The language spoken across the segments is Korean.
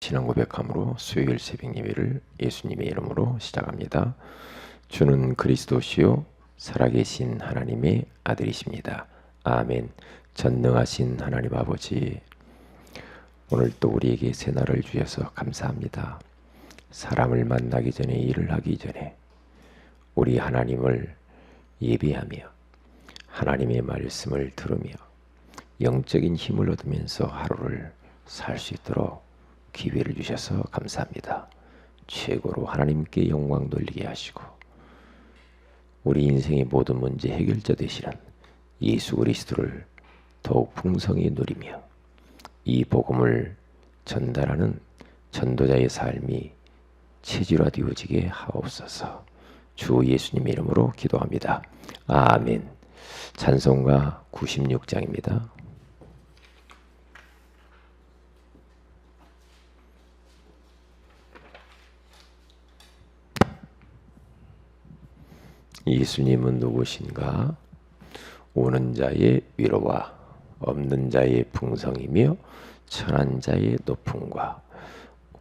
진앙 고백함으로 수요일 새벽 예배를 예수님의 이름으로 시작합니다. 주는 그리스도시요 살아계신 하나님의 아들이십니다. 아멘. 전능하신 하나님 아버지, 오늘 또 우리에게 새날을 주셔서 감사합니다. 사람을 만나기 전에, 일을 하기 전에 우리 하나님을 예배하며 하나님의 말씀을 들으며 영적인 힘을 얻으면서 하루를 살 수 있도록 기회를 주셔서 감사합니다. 최고로 하나님께 영광 돌리게 하시고 우리 인생의 모든 문제 해결자 되시는 예수 그리스도를 더욱 풍성히 누리며 이 복음을 전달하는 전도자의 삶이 체질화되어지게 하옵소서. 주 예수님의 이름으로 기도합니다. 아멘. 찬송가 96장입니다. 예수님은 누구신가? 오는 자의 위로와 없는 자의 풍성이며 천한 자의 높음과.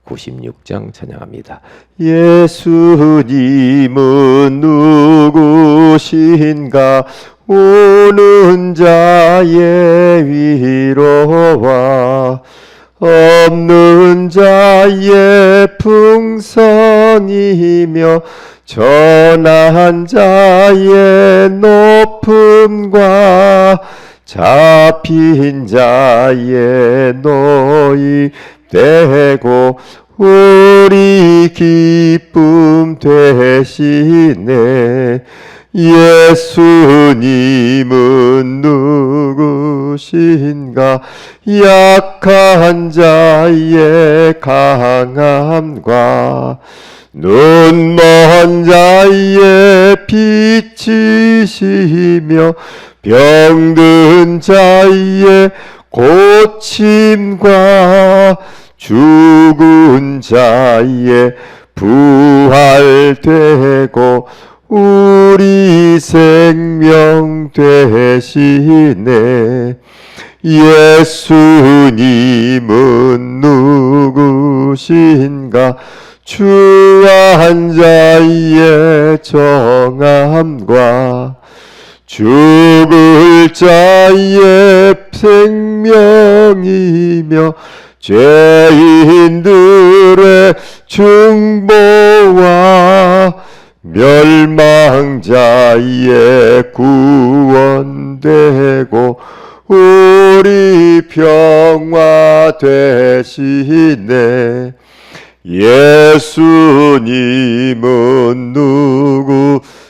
96장 찬양합니다. 예수님은 누구신가? 오는 자의 위로와 없는 자의 풍성이며 전한 자의 높음과 잡힌 자의 노임 되고 우리 기쁨 되시네. 예수님은 누구신가? 약한 자의 강함과 눈먼 자의 빛이시며 병든 자의 고침과 죽은 자의 부활되고 우리 생명 되시네. 예수님은 누구신가? 추한 자의 정함과 죽을 자의 생명이며 죄인들의 중보와 멸망자의 구원되고 우리 평화 되시네. 예수님은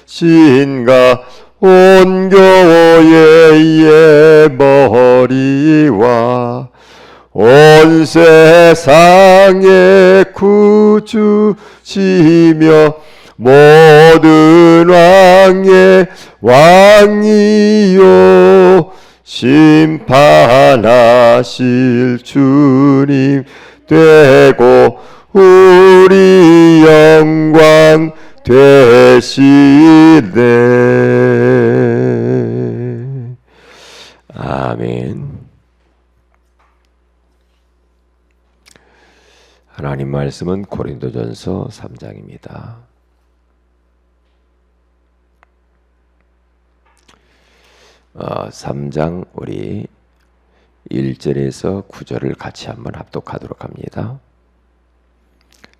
누구신가? 온 교회의 머리와 온 세상의 구주시며 모든 왕의 왕이요 심판하실 주님 되고 우리 영광 되시네. 아멘. 하나님 말씀은 고린도전서 3장입니다. 어, 3장 우리 1절에서 9절을 같이 한번 합독하도록 합니다.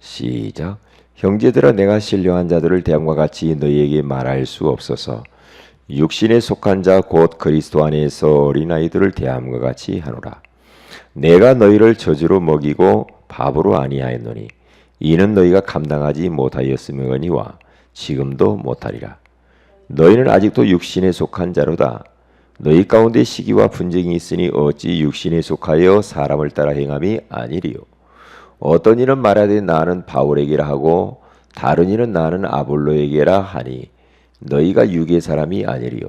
시작. 형제들아, 내가 신령한 자들을 대함과 같이 너희에게 말할 수 없어서 육신에 속한 자 곧 그리스도 안에서 어린아이들을 대함과 같이 하노라. 내가 너희를 저주로 먹이고 밥으로 아니하였노니 이는 너희가 감당하지 못하였음이거니와 지금도 못하리라. 너희는 아직도 육신에 속한 자로다. 너희 가운데 시기와 분쟁이 있으니 어찌 육신에 속하여 사람을 따라 행함이 아니리요. 어떤 이는 말하되 나는 바울에게라 하고 다른 이는 나는 아볼로에게라 하니 너희가 육의 사람이 아니리요.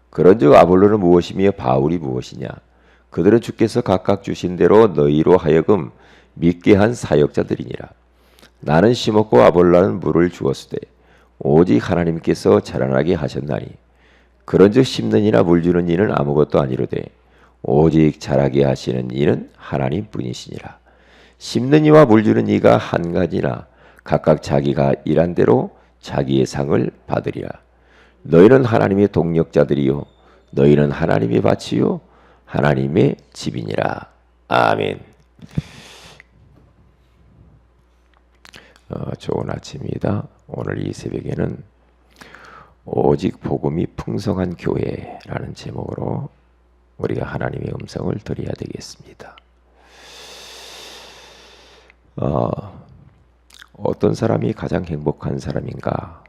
그런즉 아볼로는 무엇이며 바울이 무엇이냐? 그들은 주께서 각각 주신 대로 너희로 하여금 믿게 한 사역자들이니라. 나는 심었고 아볼로는 물을 주었으되 오직 하나님께서 자라나게 하셨나니 그런즉 심는 이나 물 주는 이는 아무것도 아니로되 오직 자라게 하시는 이는 하나님뿐이시니라. 심는 이와 물주는 이가 한 가지나 각각 자기가 일한 대로 자기의 상을 받으리라. 너희는 하나님의 동력자들이요 너희는 하나님의 밭이요 하나님의 집이니라. 아멘. 좋은 아침입니다. 오늘 이 새벽에는 오직 복음이 풍성한 교회라는 제목으로 우리가 하나님의 음성을 들어야 되겠습니다. 어떤 사람이 가장 행복한 사람인가?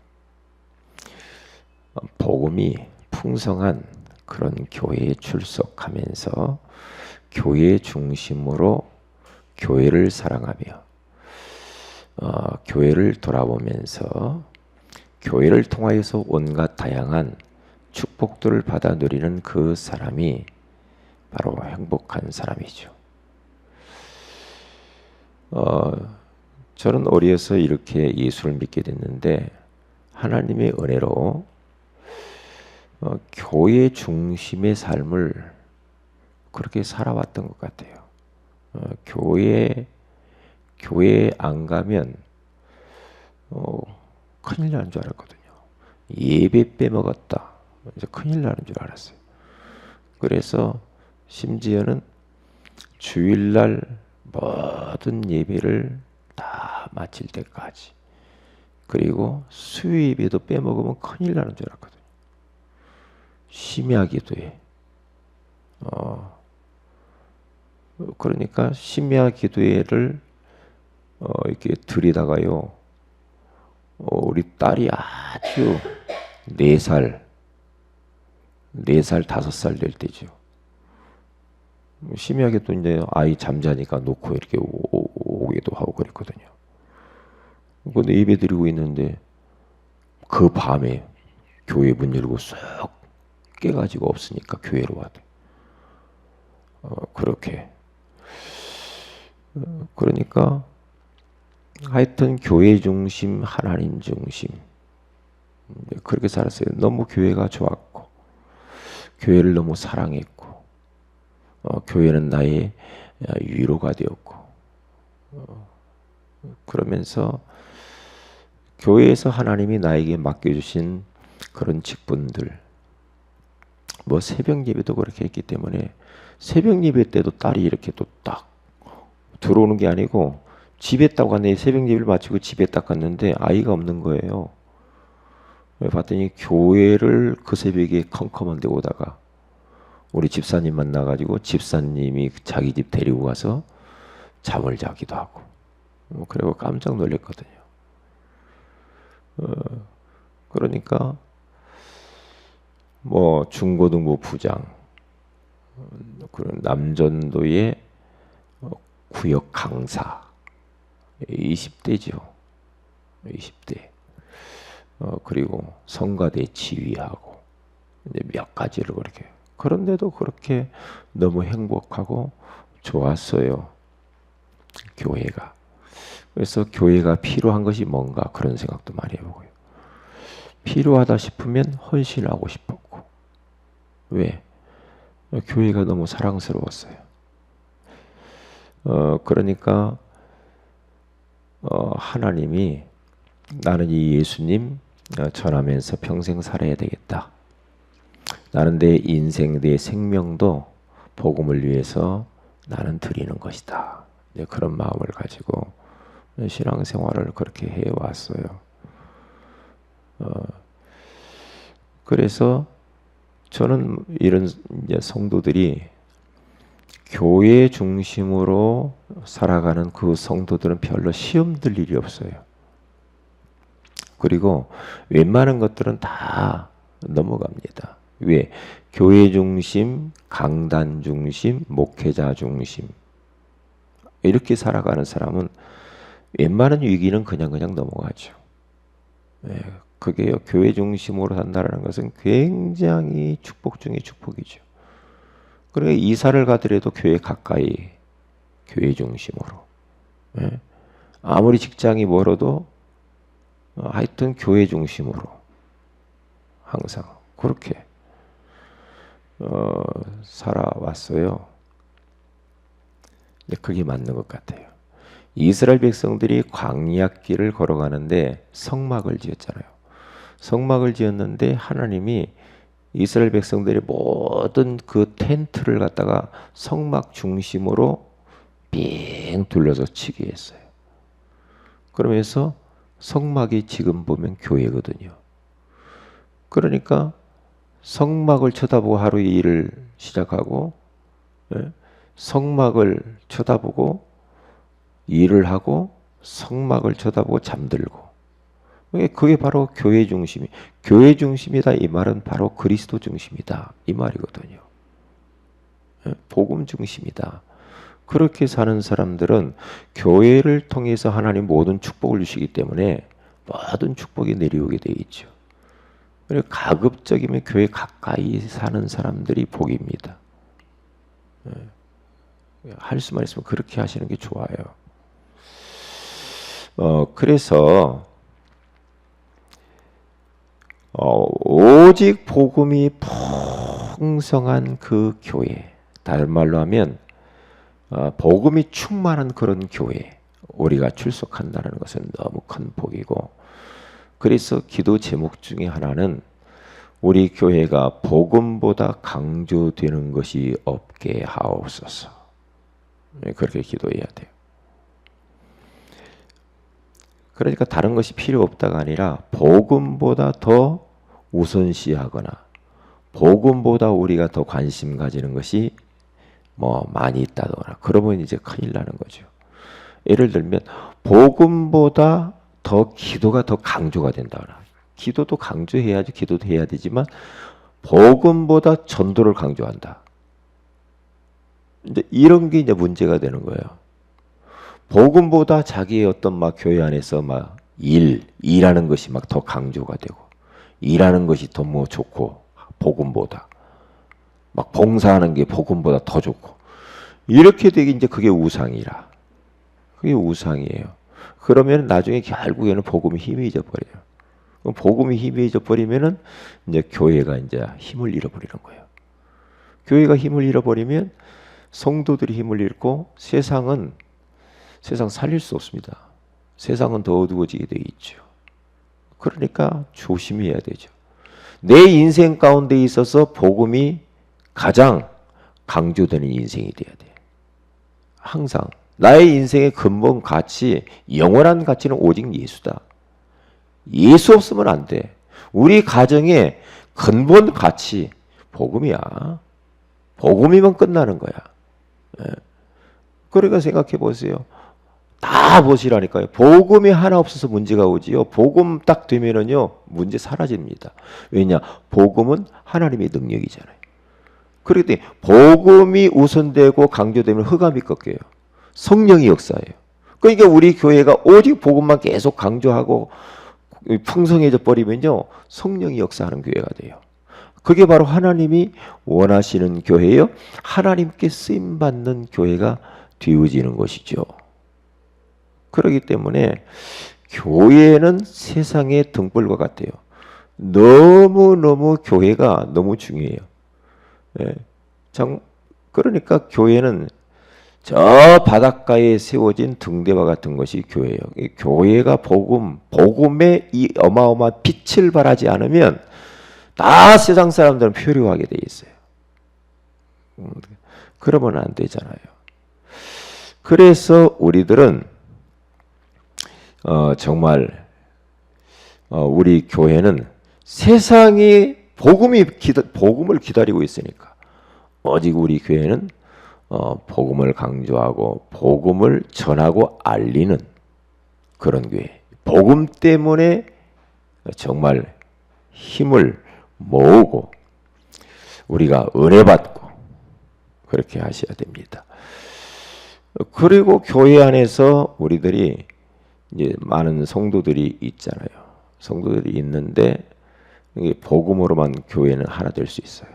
복음이 풍성한 그런 교회에 출석하면서 교회 중심으로 교회를 사랑하며 교회를 돌아보면서 교회를 통하여서 온갖 다양한 축복들을 받아 누리는 그 사람이 바로 행복한 사람이죠. 저는 어려서 이렇게 예수를 믿게 됐는데 하나님의 은혜로 교회 중심의 삶을 그렇게 살아왔던 것 같아요. 교회에 안 가면 큰일 나는 줄 알았거든요. 예배 빼먹었다. 이제 큰일 나는 줄 알았어요. 그래서 심지어는 주일날 모든 예배를 다 마칠 때까지, 그리고 수요 예배도 빼먹으면 큰일 나는 줄 알았거든요. 심야 기도회. 그러니까 심야 기도회를 이렇게 들이다가요. 우리 딸이 아주 4살, 5살 될 때죠. 심야게 또 이제 아이 잠자니까 놓고 이렇게 오기도 하고 그랬거든요. 근데 예배 드리고 있는데 그 밤에 교회 문 열고 쏙 깨가지고 없으니까 교회로 와도 그렇게 그러니까 하여튼 교회 중심, 하나님 중심 그렇게 살았어요. 너무 교회가 좋았고 교회를 너무 사랑했고 교회는 나의 위로가 되었고 그러면서 교회에서 하나님이 나에게 맡겨주신 그런 직분들, 뭐 새벽 예배도 그렇게 했기 때문에 새벽 예배 때도 딸이 이렇게 또 딱 들어오는 게 아니고 집에 딱 갔는데 새벽 예배를 마치고 집에 딱 갔는데 아이가 없는 거예요. 봤더니 교회를 그 새벽에 컴컴한 데 오다가 우리 집사님 만나가지고 집사님이 자기 집 데리고 가서 잠을 자기도 하고 그리고 깜짝 놀랐거든요. 그러니까 뭐 중고등부 부장, 그런 남전도의 구역 강사, 20대죠. 20대. 그리고 성가대 지휘하고 이제 몇 가지를 그렇게. 그런데도 그렇게 너무 행복하고 좋았어요. 교회가. 그래서 교회가 필요한 것이 뭔가 그런 생각도 많이 해보고요. 필요하다 싶으면 헌신하고 싶었고. 왜? 교회가 너무 사랑스러웠어요. 그러니까 하나님이 나는 이 예수님 전하면서 평생 살아야 되겠다. 나는 내 인생, 내 생명도 복음을 위해서 나는 드리는 것이다. 그런 마음을 가지고 신앙생활을 그렇게 해왔어요. 그래서 저는 이런 이제 성도들이 교회 중심으로 살아가는 그 성도들은 별로 시험 들 일이 없어요. 그리고 웬만한 것들은 다 넘어갑니다. 왜? 교회 중심, 강단 중심, 목회자 중심 이렇게 살아가는 사람은 웬만한 위기는 그냥 넘어가죠. 그게 교회 중심으로 산다는 것은 굉장히 축복 중에 축복이죠. 그러니까 이사를 가더라도 교회 가까이, 교회 중심으로. 아무리 직장이 멀어도 하여튼 교회 중심으로 항상 그렇게 살아왔어요. 그게 맞는 것 같아요. 이스라엘 백성들이 광야길을 걸어가는데 성막을 지었잖아요. 성막을 지었는데 하나님이 이스라엘 백성들의 모든 그 텐트를 갖다가 성막 중심으로 빙 둘러서 치게 했어요. 그러면서 성막이 지금 보면 교회거든요. 그러니까 성막을 쳐다보고 하루의 일을 시작하고, 성막을 쳐다보고 일을 하고 성막을 쳐다보고 잠들고, 그게 바로 교회 중심이, 교회 중심이다 이 말은 바로 그리스도 중심이다 이 말이거든요. 복음 중심이다. 그렇게 사는 사람들은 교회를 통해서 하나님 모든 축복을 주시기 때문에 모든 축복이 내려오게 되어 있죠. 그리고 가급적이면 교회 가까이 사는 사람들이 복입니다. 할 수만 있으면 그렇게 하시는 게 좋아요. 그래서 오직 복음이 풍성한 그 교회, 다른 말로 하면 복음이 충만한 그런 교회 우리가 출석한다는 것은 너무 큰 복이고, 그래서 기도 제목 중에 하나는 우리 교회가 복음보다 강조되는 것이 없게 하옵소서. 그렇게 기도해야 돼요. 그러니까 다른 것이 필요 없다가 아니라 복음보다 더 우선시하거나 복음보다 우리가 더 관심 가지는 것이 뭐 많이 있다거나 그러면 이제 큰일 나는 거죠. 예를 들면 복음보다 더 기도가 더 강조가 된다거나, 기도도 강조해야지, 기도도 해야 되지만 복음보다 전도를 강조한다. 이제 이런 게 이제 문제가 되는 거예요. 복음보다 자기의 어떤 막 교회 안에서 막 일하는 것이 막 더 강조가 되고, 일하는 것이 더 뭐 좋고, 복음보다 막 봉사하는 게 복음보다 더 좋고, 이렇게 되게 이제 그게 우상이라. 그게 우상이에요. 그러면 나중에 결국에는 복음이 희미해져 버려요. 복음이 희미해져 버리면은 이제 교회가 이제 힘을 잃어버리는 거예요. 교회가 힘을 잃어버리면 성도들이 힘을 잃고 세상 살릴 수 없습니다. 세상은 더 어두워지게 되어 있죠. 그러니까 조심해야 되죠. 내 인생 가운데 있어서 복음이 가장 강조되는 인생이 돼야 돼요. 항상 나의 인생의 근본 가치, 영원한 가치는 오직 예수다. 예수 없으면 안 돼. 우리 가정의 근본 가치 복음이야. 복음이면 끝나는 거야. 그러니까 생각해 보세요. 다 보시라니까요. 복음이 하나 없어서 문제가 오지요. 복음 딱 되면은요, 문제 사라집니다. 왜냐? 복음은 하나님의 능력이잖아요. 그렇기 때문에 복음이 우선되고 강조되면 흑암이 꺾여요. 성령이 역사예요. 그러니까 우리 교회가 오직 복음만 계속 강조하고 풍성해져 버리면요, 성령이 역사하는 교회가 돼요. 그게 바로 하나님이 원하시는 교회예요. 하나님께 쓰임 받는 교회가 되어지는 것이죠. 그렇기 때문에 교회는 세상의 등불과 같아요. 너무너무 교회가 너무 중요해요. 그러니까 교회는 저 바닷가에 세워진 등대와 같은 것이 교회예요. 교회가 복음의 이 어마어마한 빛을 발하지 않으면 다 세상 사람들은 표류하게 돼 있어요. 그러면 안 되잖아요. 그래서 우리들은 정말 우리 교회는 세상이 복음을 기다리고 있으니까 오직 우리 교회는 복음을 강조하고 복음을 전하고 알리는 그런 교회. 복음 때문에 정말 힘을 모으고 우리가 은혜 받고 그렇게 하셔야 됩니다. 그리고 교회 안에서 우리들이 이제 많은 성도들이 있잖아요. 성도들이 있는데 복음으로만 교회는 하나 될 수 있어요.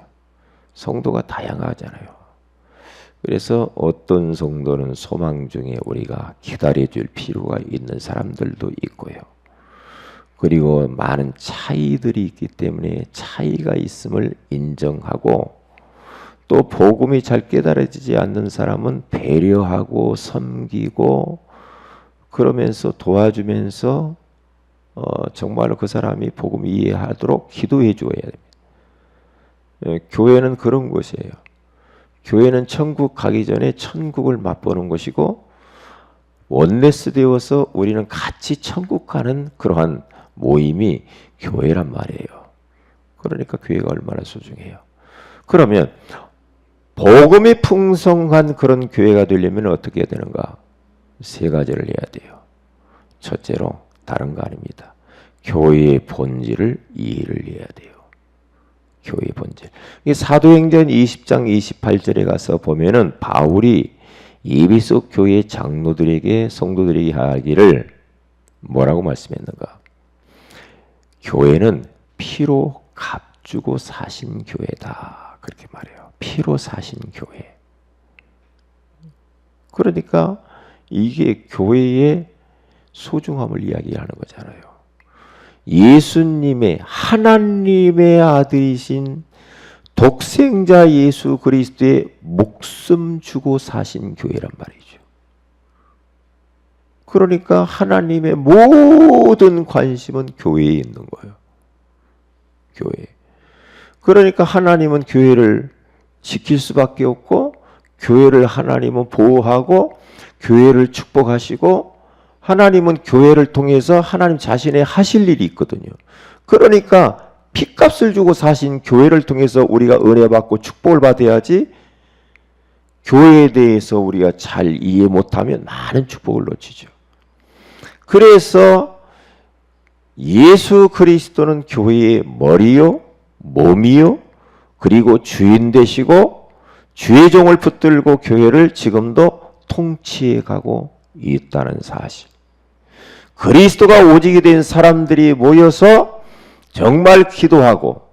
성도가 다양하잖아요. 그래서 어떤 성도는 소망 중에 우리가 기다려줄 필요가 있는 사람들도 있고요. 그리고 많은 차이들이 있기 때문에 차이가 있음을 인정하고, 또 복음이 잘 깨달아지지 않는 사람은 배려하고 섬기고 그러면서 도와주면서 정말로 그 사람이 복음 이해하도록 기도해 주어야 됩니다. 교회는 그런 곳이에요. 교회는 천국 가기 전에 천국을 맛보는 곳이고 원네스 되어서 우리는 같이 천국 가는 그러한 모임이 교회란 말이에요. 그러니까 교회가 얼마나 소중해요. 그러면 복음이 풍성한 그런 교회가 되려면 어떻게 해야 되는가? 세 가지를 해야 돼요. 첫째로 다른 거 아닙니다. 교회의 본질을 이해를 해야 돼요. 교회의 본질. 사도행전 20장 28절에 가서 보면은 바울이 에베소 교회 장로들에게 성도들에게 하기를 뭐라고 말씀했는가? 교회는 피로 값주고 사신 교회다. 그렇게 말해요. 피로 사신 교회. 그러니까 이게 교회의 소중함을 이야기하는 거잖아요. 예수님의 하나님의 아들이신 독생자 예수 그리스도의 목숨 주고 사신 교회란 말이죠. 그러니까 하나님의 모든 관심은 교회에 있는 거예요. 교회. 그러니까 하나님은 교회를 지킬 수밖에 없고 교회를 하나님은 보호하고 교회를 축복하시고 하나님은 교회를 통해서 하나님 자신의 하실 일이 있거든요. 그러니까 핏값을 주고 사신 교회를 통해서 우리가 은혜 받고 축복을 받아야지 교회에 대해서 우리가 잘 이해 못하면 많은 축복을 놓치죠. 그래서 예수 그리스도는 교회의 머리요, 몸이요, 그리고 주인 되시고 주의 종을 붙들고 교회를 지금도 통치해 가고 있다는 사실. 그리스도가 오직이 된 사람들이 모여서 정말 기도하고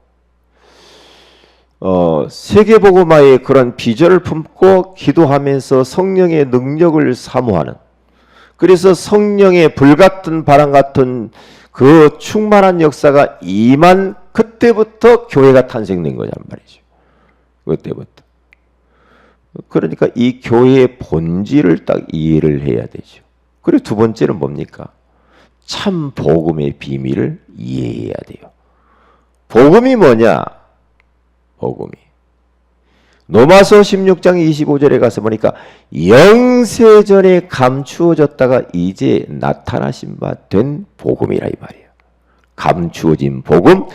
세계복음화의 그런 비전을 품고 기도하면서 성령의 능력을 사모하는, 그래서 성령의 불같은 바람 같은 그 충만한 역사가 임한 그때부터 교회가 탄생된 거란 말이죠. 그때부터. 그러니까 이 교회의 본질을 딱 이해를 해야 되죠. 그리고 두 번째는 뭡니까? 참 복음의 비밀을 이해해야 돼요. 복음이 뭐냐? 복음이. 로마서 16장 25절에 가서 보니까 영세전에 감추어졌다가 이제 나타나신 바 된 복음이라 이 말이에요. 감추어진 복음,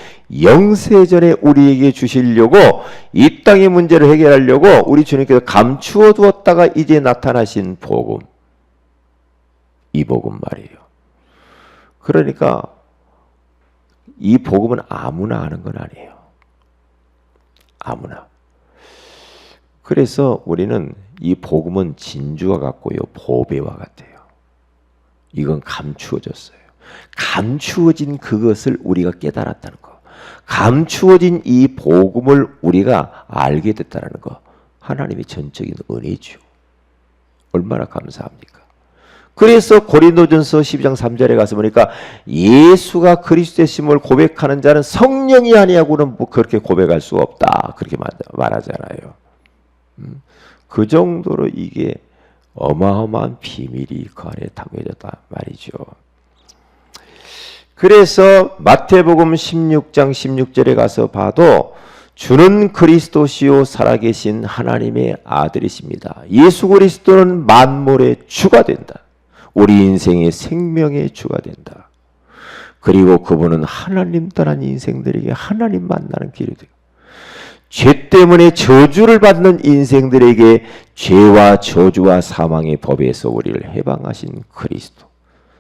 영세전에 우리에게 주시려고 이 땅의 문제를 해결하려고 우리 주님께서 감추어 두었다가 이제 나타나신 복음. 이 복음 말이에요. 그러니까 이 복음은 아무나 아는 건 아니에요. 아무나. 그래서 우리는 이 복음은 진주와 같고요, 보배와 같아요. 이건 감추어졌어요. 감추어진 그것을 우리가 깨달았다는 거. 감추어진 이 복음을 우리가 알게 됐다는 거. 하나님의 전적인 은혜죠. 얼마나 감사합니까? 그래서 고린도전서 12장 3절에 가서 보니까 예수가 그리스도의 심을 고백하는 자는 성령이 아니하고는 뭐 그렇게 고백할 수 없다. 그렇게 말하잖아요. 그 정도로 이게 어마어마한 비밀이 그 안에 담겨졌다 말이죠. 그래서 마태복음 16장 16절에 가서 봐도 주는 그리스도시요 살아계신 하나님의 아들이십니다. 예수 그리스도는 만물의 주가 된다. 우리 인생의 생명의 주가 된다. 그리고 그분은 하나님 떠난 인생들에게 하나님 만나는 길이 되고, 죄 때문에 저주를 받는 인생들에게 죄와 저주와 사망의 법에서 우리를 해방하신 그리스도,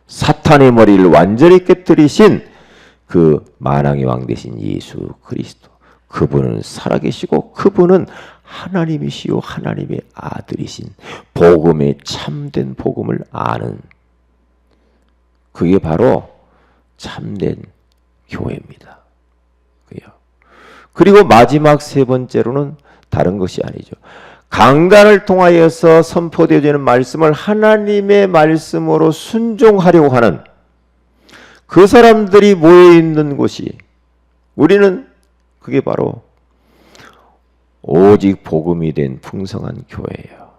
사탄의 머리를 완전히 깨뜨리신 그 만왕의 왕 되신 예수 그리스도, 그분은 살아계시고 그분은 하나님이시요 하나님의 아들이신 복음의 참된 복음을 아는, 그게 바로 참된 교회입니다. 그리고 마지막 세 번째로는 다른 것이 아니죠. 강단을 통하여서 선포되어지는 말씀을 하나님의 말씀으로 순종하려고 하는 그 사람들이 모여있는 곳이, 우리는 그게 바로 오직 복음이 된 풍성한 교회예요.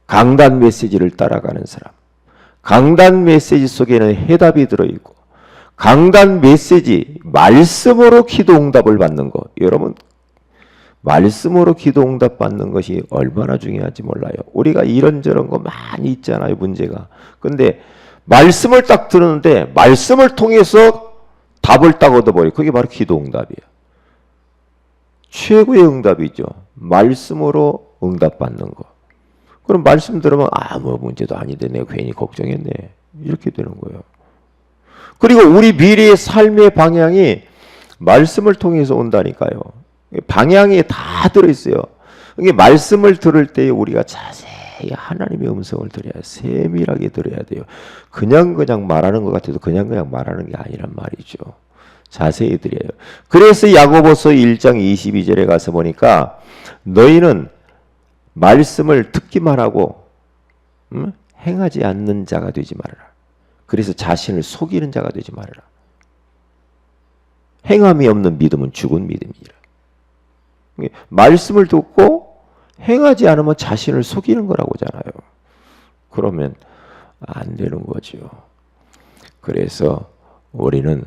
강단 메시지를 따라가는 사람, 강단 메시지 속에는 해답이 들어있고 강단 메시지 말씀으로 기도 응답을 받는 것, 여러분 말씀으로 기도 응답 받는 것이 얼마나 중요한지 몰라요. 우리가 이런저런 거 많이 있잖아요, 문제가. 근데 말씀을 딱 들었는데 말씀을 통해서 답을 딱 얻어버려요. 그게 바로 기도 응답이에요. 최고의 응답이죠. 말씀으로 응답받는 거. 그럼 말씀 들으면 아무 문제도 아닌데 내가 괜히 걱정했네. 이렇게 되는 거예요. 그리고 우리 미래의 삶의 방향이 말씀을 통해서 온다니까요. 방향이 다 들어있어요. 이게 말씀을 들을 때 우리가 자세히 하나님의 음성을 들어야 해요. 세밀하게 들어야 돼요. 그냥 말하는 것 같아도 그냥 말하는 게 아니란 말이죠. 자세히 드려요. 그래서 야고보서 1장 22절에 가서 보니까 너희는 말씀을 듣기만 하고 행하지 않는 자가 되지 말아라. 그래서 자신을 속이는 자가 되지 말아라. 행함이 없는 믿음은 죽은 믿음이라. 말씀을 듣고 행하지 않으면 자신을 속이는 거라고잖아요. 그러면 안 되는 거죠. 그래서 우리는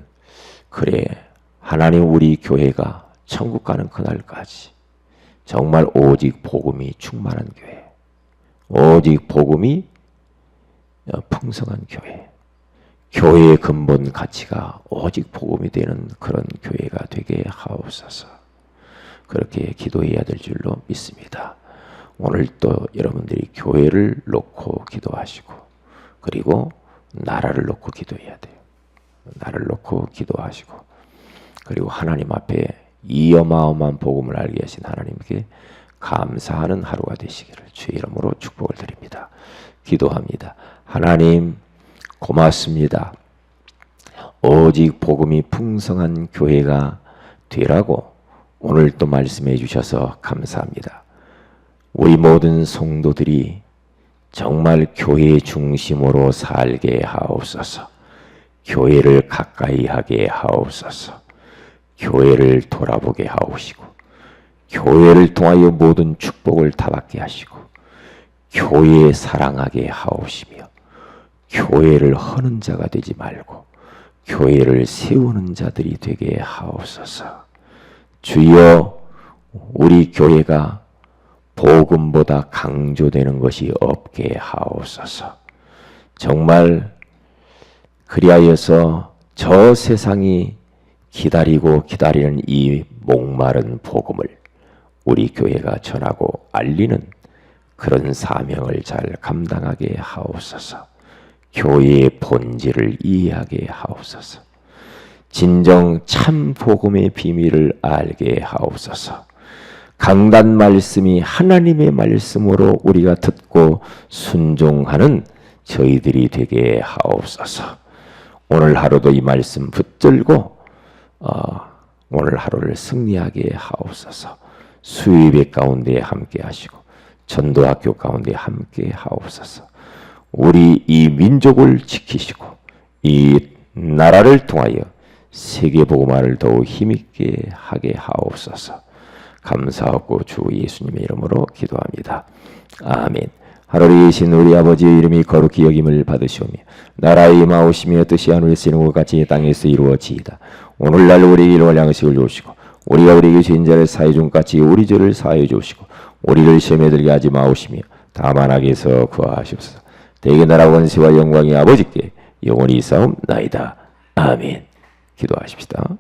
그래, 하나님 우리 교회가 천국 가는 그날까지 정말 오직 복음이 충만한 교회, 오직 복음이 풍성한 교회, 교회의 근본 가치가 오직 복음이 되는 그런 교회가 되게 하옵소서. 그렇게 기도해야 될 줄로 믿습니다. 오늘 또 여러분들이 교회를 놓고 기도하시고 그리고 나라를 놓고 기도해야 돼요. 나를 놓고 기도하시고 그리고 하나님 앞에 이 어마어마한 복음을 알게 하신 하나님께 감사하는 하루가 되시기를 주의 이름으로 축복을 드립니다. 기도합니다. 하나님 고맙습니다. 오직 복음이 풍성한 교회가 되라고 오늘 또 말씀해 주셔서 감사합니다. 우리 모든 성도들이 정말 교회 중심으로 살게 하옵소서. 교회를 가까이 하게 하옵소서. 교회를 돌아보게 하옵시고 교회를 통하여 모든 축복을 다 받게 하시고 교회 사랑하게 하옵시며 교회를 허는 자가 되지 말고 교회를 세우는 자들이 되게 하옵소서. 주여, 우리 교회가 복음보다 강조되는 것이 없게 하옵소서. 정말 그리하여서 저 세상이 기다리고 기다리는 이 목마른 복음을 우리 교회가 전하고 알리는 그런 사명을 잘 감당하게 하옵소서. 교회의 본질을 이해하게 하옵소서. 진정 참 복음의 비밀을 알게 하옵소서. 강단 말씀이 하나님의 말씀으로 우리가 듣고 순종하는 저희들이 되게 하옵소서. 오늘 하루도 이 말씀 붙들고 오늘 하루를 승리하게 하옵소서. 수의배 가운데 함께 하시고 전도학교 가운데 함께 하옵소서. 우리 이 민족을 지키시고 이 나라를 통하여 세계복음화를 더욱 힘있게 하게 하옵소서. 감사하고 주 예수님의 이름으로 기도합니다. 아멘. 하늘에 계신 우리 아버지의 이름이 거룩히 여김을 받으시오며 나라의 임하오시며 뜻이 하늘에서 이루는 것 같이 땅에서 이루어지이다. 오늘날 우리에게 일용할 양식을 주시고 우리가 우리에게 죄인 자를 사해 준 같이 우리 죄를 사해 주시고 우리를 시험에 들게 하지 마오시며 다만 악에서 구하시옵소서. 대개 나라 원세와 영광이 아버지께 영원히 있사옵나이다. 아멘. 기도하십시다.